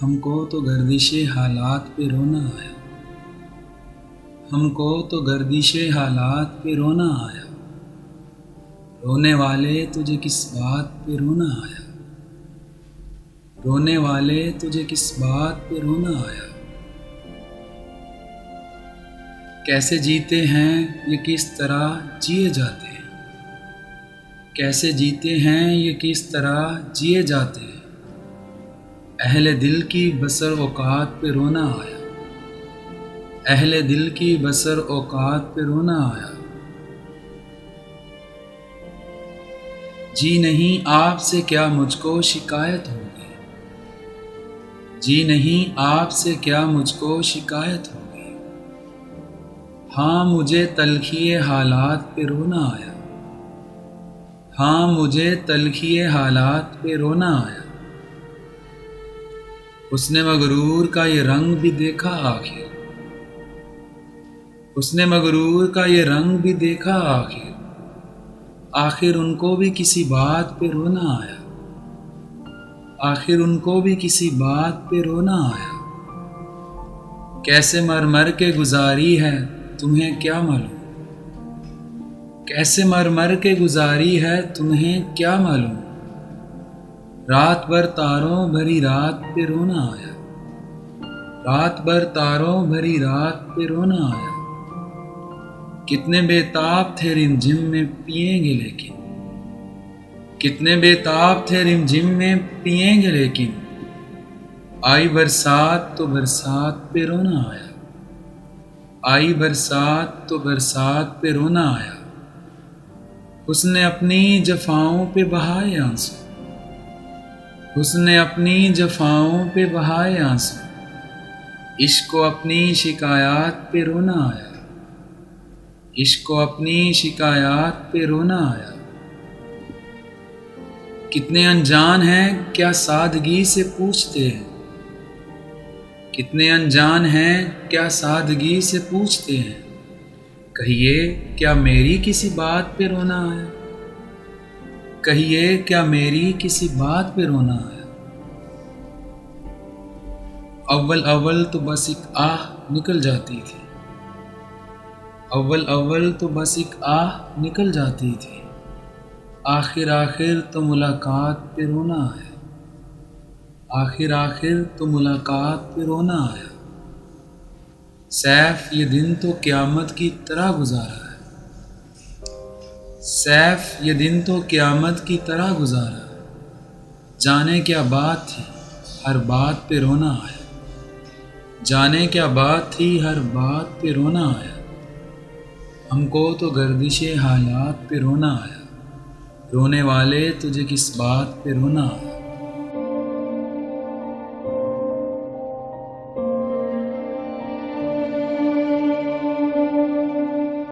हमको तो गर्दिशे हालात पे रोना आया। हमको तो गर्दिशे हालात पे रोना आया। रोने वाले तुझे किस बात पे रोना आया। रोने वाले तुझे किस बात पे रोना आया। कैसे जीते हैं ये किस तरह जिए जाते हैं। कैसे जीते हैं ये किस तरह जिए जाते हैं। अहले दिल की बसर औकात पे रोना आया। अहले दिल की बसर औकात पे रोना आया। जी नहीं आपसे क्या मुझको शिकायत होगी। जी नहीं आपसे क्या मुझको शिकायत होगी। हाँ मुझे तलखिए हालात पे रोना आया। हाँ मुझे तलखिए हालात पे रोना आया। उसने मगरूर का ये रंग भी देखा आखिर। उसने मगरूर का ये रंग भी देखा आखिर। आखिर उनको भी किसी बात पे रोना आया। आखिर उनको भी किसी बात पे रोना आया। कैसे मर मर के गुजारी है तुम्हें क्या मालूम। कैसे मर मर के गुजारी है तुम्हें क्या मालूम। रात भर तारों भरी रात पे रोना आया। रात भर तारों भरी रात पे रोना आया। कितने बेताब थे रिमझिम में पिएंगे लेकिन। कितने बेताब थे रिमझिम में पिएंगे लेकिन। आई बरसात तो बरसात पे रोना आया। आई बरसात तो बरसात पे रोना आया। उसने अपनी जफाओं पे बहाए आंसू। उसने अपनी जफाओं पे बहाए आंसू। इश्क को अपनी शिकायत पे रोना आया। इश्क को अपनी शिकायत पे रोना आया। कितने अनजान हैं क्या सादगी से पूछते हैं। कितने अनजान हैं क्या सादगी से पूछते हैं। कहिए क्या मेरी किसी बात पे रोना आया। कहिए क्या मेरी किसी बात पे रोना आया। अव्वल अव्वल तो बस एक आह निकल जाती थी। अव्वल अव्वल तो बस एक आह निकल जाती थी। आखिर आखिर तो मुलाकात पे रोना आया। आखिर आखिर तो मुलाकात पे रोना आया। सैफ ये दिन तो क़यामत की तरह गुजारा है। सैफ ये दिन तो क़यामत की तरह गुजारा है। जाने क्या बात थी हर बात पे रोना आया। जाने क्या बात थी हर बात पे रोना आया। हमको तो गर्दिशे हालात पे रोना आया। रोने वाले तुझे किस बात पे रोना आया।